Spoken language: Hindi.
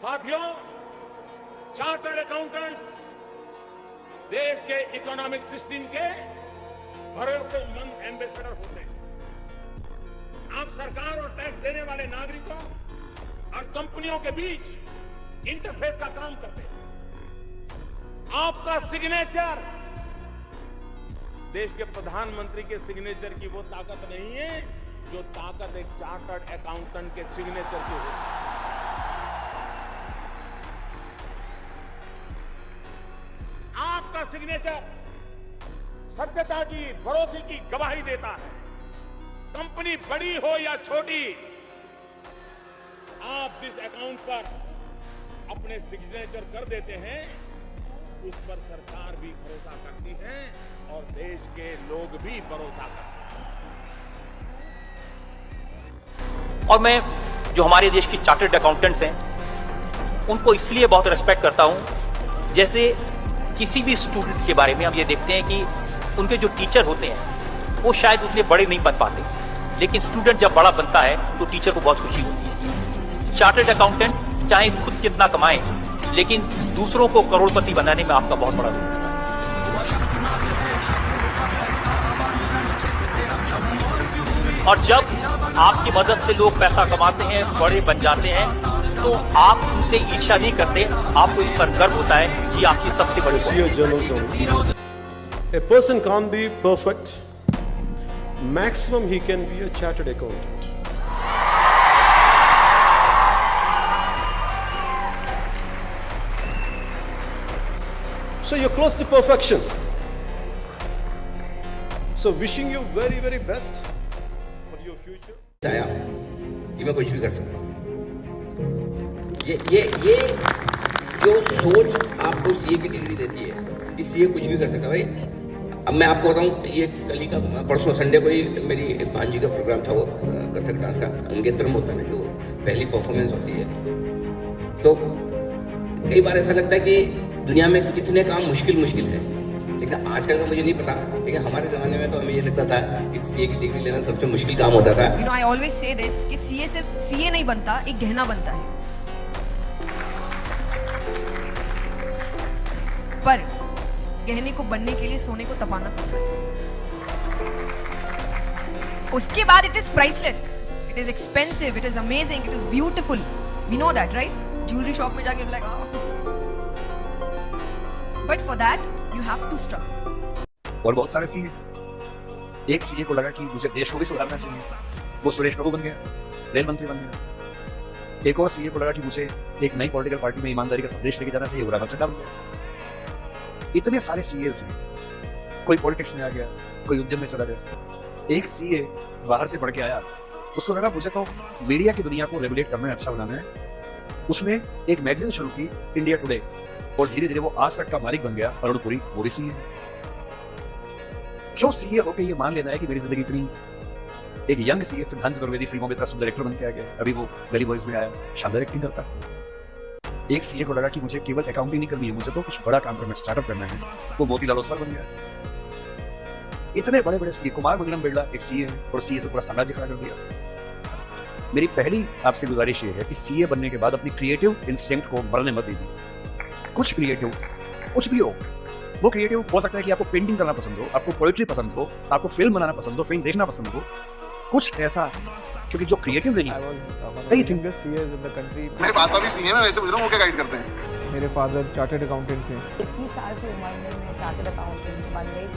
साथियों, चार्टर्ड अकाउंटेंट्स देश के इकोनॉमिक सिस्टम के भरोसेमंद एम्बेसडर होते हैं। आप सरकार और टैक्स देने वाले नागरिकों और कंपनियों के बीच इंटरफेस का काम करते हैं। आपका सिग्नेचर देश के प्रधानमंत्री के सिग्नेचर की वो ताकत नहीं है जो ताकत एक चार्टर्ड अकाउंटेंट के सिग्नेचर की होती है। आपका सिग्नेचर सत्यता की, भरोसे की गवाही देता है। कंपनी बड़ी हो या छोटी, आप जिस अकाउंट पर अपने सिग्नेचर कर देते हैं उस पर सरकार भी भरोसा करती है और देश के लोग भी भरोसा करते हैं। और मैं जो हमारे देश की चार्टर्ड अकाउंटेंट्स हैं उनको इसलिए बहुत रेस्पेक्ट करता हूं, जैसे किसी भी स्टूडेंट के बारे में हम ये देखते हैं कि उनके जो टीचर होते हैं वो शायद उतने बड़े नहीं बन पाते, लेकिन स्टूडेंट जब बड़ा बनता है तो टीचर को बहुत खुशी होती है। चार्टर्ड अकाउंटेंट चाहे खुद कितना कमाए, लेकिन दूसरों को करोड़पति बनाने में आपका बहुत बड़ा रोल होता है। और जब आपकी मदद से लोग पैसा कमाते हैं, बड़े बन जाते हैं, तो आप उनसे ईर्ष्या नहीं करते, आपको इस पर गर्व होता है कि आपकी सबसे बड़ी। A person can't be perfect. Maximum he can be a chartered accountant. So you're close to perfection. So wishing you very, very best for your future. आया कि मैं कुछ भी कर सकता हूँ। ये जो सोच आपको सीए की डिग्री देती है कि सीए कुछ भी कर सकता है। भाई अब मैं आपको बताऊँ, ये कल ही का परसों संडे को ही मेरी एक भांजी का प्रोग्राम था, वो कथक डांस का अंगेत्रम होता है ना, जो पहली परफॉर्मेंस होती है। सो कई बार ऐसा लगता है कि दुनिया में कितने काम मुश्किल है, लेकिन आजकल का मुझे नहीं पता, लेकिन हमारे जमाने में तो हमें ये लगता था कि सीए की डिग्री लेना सबसे मुश्किल काम होता था। You know, I always say this कि सीए सिर्फ सीए नहीं बनता, एक गहना बनता है। पर गहने को बनने के लिए सोने को तपाना पड़ता है। उसके बाद it is priceless, it is expensive, it is amazing, it is beautiful. We know that, right? Jewellery shop में जाके like, but for that you have to struggle. और बहुत सारे सीए, एक सीए को लगा कि मुझे देश को भी सुधारना चाहिए, वो सुरेश प्रभु बन गया, रेल मंत्री बन गया। एक और सीए को लगा कि मुझे एक नई पॉलिटिकल पार्टी में ईमानदारी का संदेश लेके जाना चाहिए, वो राघव चड्ढा बन गया। इतने सारे सीएस हैं, कोई पॉलिटिक्स में आ गया, कोई उद्यम में चला गया। एक सीए बाहर से पढ़ के आया, उसको लगा मुझे तो मीडिया की दुनिया को रेगुलेट करना है, अच्छा बनाना है। उसने एक मैगजीन शुरू की, इंडिया टुडे, और धीरे धीरे वो आज तक का मालिक बन गया। अरुण पुरी वो भी सीए है। क्यों सीए होके ये मान लेना है कि मेरी जिंदगी इतनी। एक यंग सीए सिद्धांत चतुर्वेदी फिल्मों में डायरेक्टर बन के आ गया, अभी वो गली बॉयज में आया, शानदार एक्टिंग करता है। एक सीए को लगा कि मुझे केवल अकाउंटिंग नहीं करनी है, मुझे तो कुछ बड़ा काम करना है, स्टार्टअप करना है, वो मोतीलाल ओसवाल बन गया। इतने बड़े बड़े सीए, कुमार मंगलम बिरला एक सीए है और सीए से पूरा साम्राज्य खड़ा कर दिया। मेरी पहली आपसे गुजारिश ये है कि सीए बनने के बाद अपनी क्रिएटिव इंस्टिंक्ट को मरने मत दीजिए। कुछ क्रिएटिव, कुछ भी हो, वो क्रिएटिव हो सकता है कि आपको पेंटिंग करना पसंद हो, आपको पोएट्री पसंद हो, आपको फिल्म बनाना पसंद हो, फिल्म देखना पसंद हो, कुछ ऐसा, क्योंकि जो क्रिएटिव नहीं मेरे पापा भी सीए हैं, मैं वैसे पूछ रहा हूँ वो क्या गाइड करते हैं। मेरे फादर चार्टर्ड अकाउंटेंट थे। 21 साल की उम्र में मैं चार्टर्ड अकाउंटेंट बन गई।